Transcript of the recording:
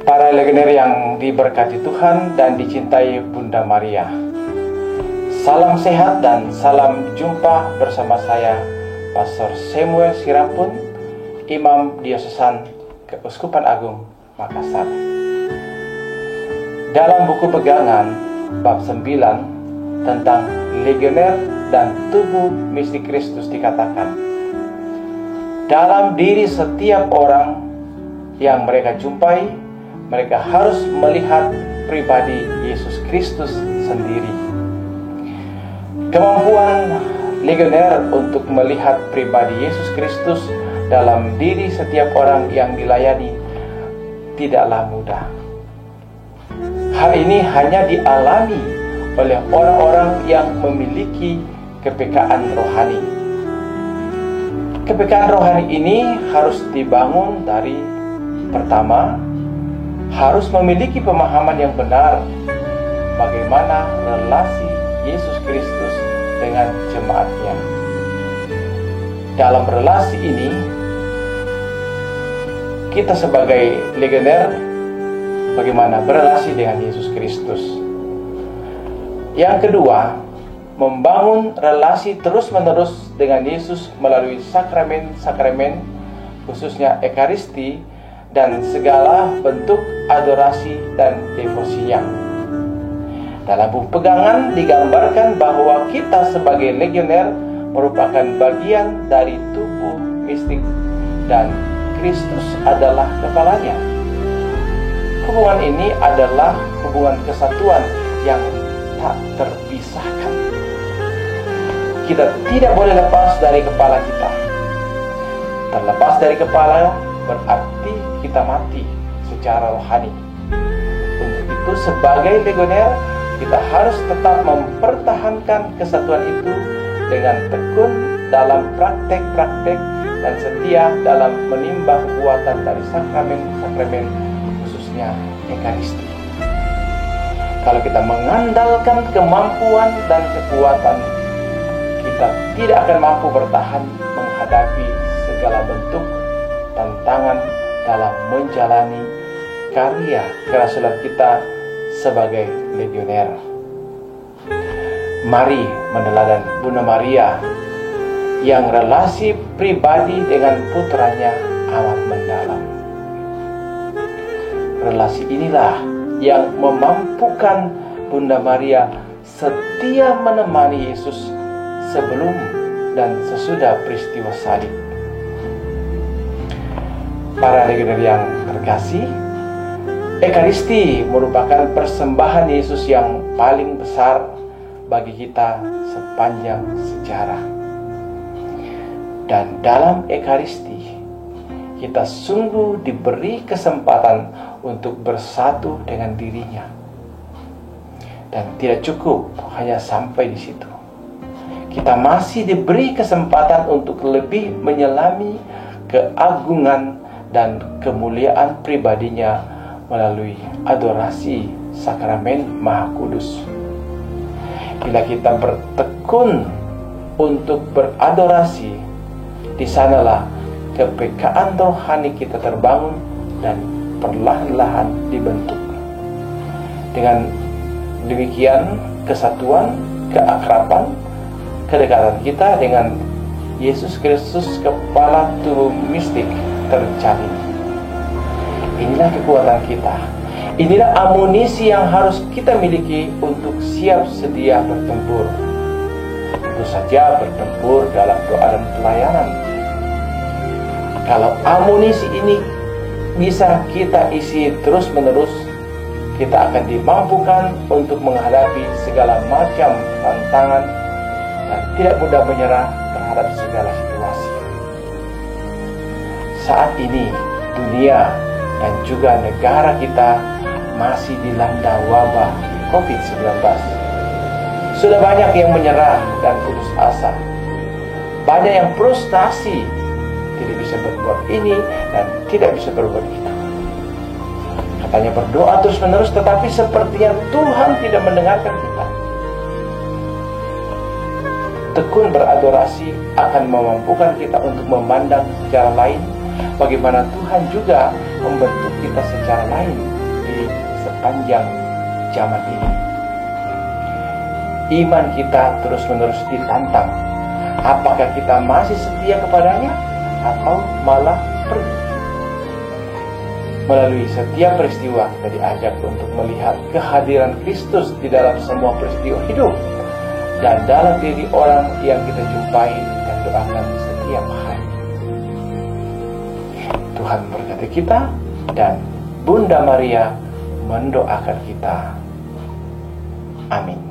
Para legioner yang diberkati Tuhan dan dicintai Bunda Maria, salam sehat dan salam jumpa bersama saya, Pastor Samuel Sirampun, Imam Diosesan Keuskupan Agung Makassar. Dalam buku pegangan bab 9 tentang legioner dan tubuh mistik Kristus dikatakan, dalam diri setiap orang yang mereka jumpai, mereka harus melihat pribadi Yesus Kristus sendiri. Kemampuan legioner untuk melihat pribadi Yesus Kristus dalam diri setiap orang yang dilayani tidaklah mudah. Hal ini hanya dialami oleh orang-orang yang memiliki kepekaan rohani. Kepekaan rohani ini harus dibangun dari, pertama, harus memiliki pemahaman yang benar bagaimana relasi Yesus Kristus dengan jemaatnya. Dalam relasi ini, kita sebagai legioner bagaimana berelasi dengan Yesus Kristus. Yang kedua, membangun relasi terus-menerus dengan Yesus melalui sakramen-sakramen, khususnya Ekaristi dan segala bentuk adorasi dan devosinya. Dalam buku pegangan digambarkan bahwa kita sebagai legioner merupakan bagian dari tubuh mistik dan Kristus adalah kepalanya. Hubungan ini adalah hubungan kesatuan yang tak terpisahkan. Kita tidak boleh lepas dari kepala kita. Terlepas dari kepala berarti kita mati secara rohani. Untuk itu sebagai legioner kita harus tetap mempertahankan kesatuan itu dengan tekun dalam praktek-praktek dan setia dalam menimba kekuatan dari sakramen-sakramen, khususnya Ekaristi. Kalau kita mengandalkan kemampuan dan kekuatan, kita tidak akan mampu bertahan menghadapi segala bentuk tantangan dalam menjalani karya kerasulan kita sebagai legioner. Mari meneladan Bunda Maria yang relasi pribadi dengan putranya amat mendalam. Relasi inilah yang memampukan Bunda Maria setia menemani Yesus sebelum dan sesudah peristiwa salib. Para legioner yang terkasih, Ekaristi merupakan persembahan Yesus yang paling besar bagi kita sepanjang sejarah. Dan dalam Ekaristi, kita sungguh diberi kesempatan untuk bersatu dengan dirinya. Dan tidak cukup hanya sampai di situ. Kita masih diberi kesempatan untuk lebih menyelami keagungan dan kemuliaan pribadinya melalui adorasi sakramen Maha Kudus. Bila kita bertekun untuk beradorasi, di sanalah kepekaan rohani kita terbangun dan perlahan-lahan dibentuk. Dengan demikian, kesatuan, keakraban, kedekatan kita dengan Yesus Kristus, kepala tubuh mistik, terjalin. Inilah kekuatan kita. Inilah amunisi yang harus kita miliki untuk siap sedia bertempur. Tentu saja bertempur dalam doa dan pelayanan. Kalau amunisi ini bisa kita isi terus-menerus, kita akan dimampukan untuk menghadapi segala macam tantangan dan tidak mudah menyerah terhadap segala situasi. Saat ini dunia dan juga negara kita masih dilanda wabah COVID-19. Sudah banyak yang menyerah dan putus asa. Banyak yang frustasi, tidak bisa berbuat ini dan tidak bisa berbuat itu. Katanya berdoa terus-menerus, tetapi sepertinya Tuhan tidak mendengarkan kita. Tekun beradorasi akan memampukan kita untuk memandang secara lain bagaimana Tuhan juga membentuk kita secara lain di sepanjang zaman ini. Iman kita terus-menerus ditantang. Apakah kita masih setia kepadanya atau malah pergi? Melalui setiap peristiwa kita diajak untuk melihat kehadiran Kristus di dalam semua peristiwa hidup dan dalam diri orang yang kita jumpai dan doakan setiap hari. Tuhan memberkati kita dan Bunda Maria mendoakan kita. Amin.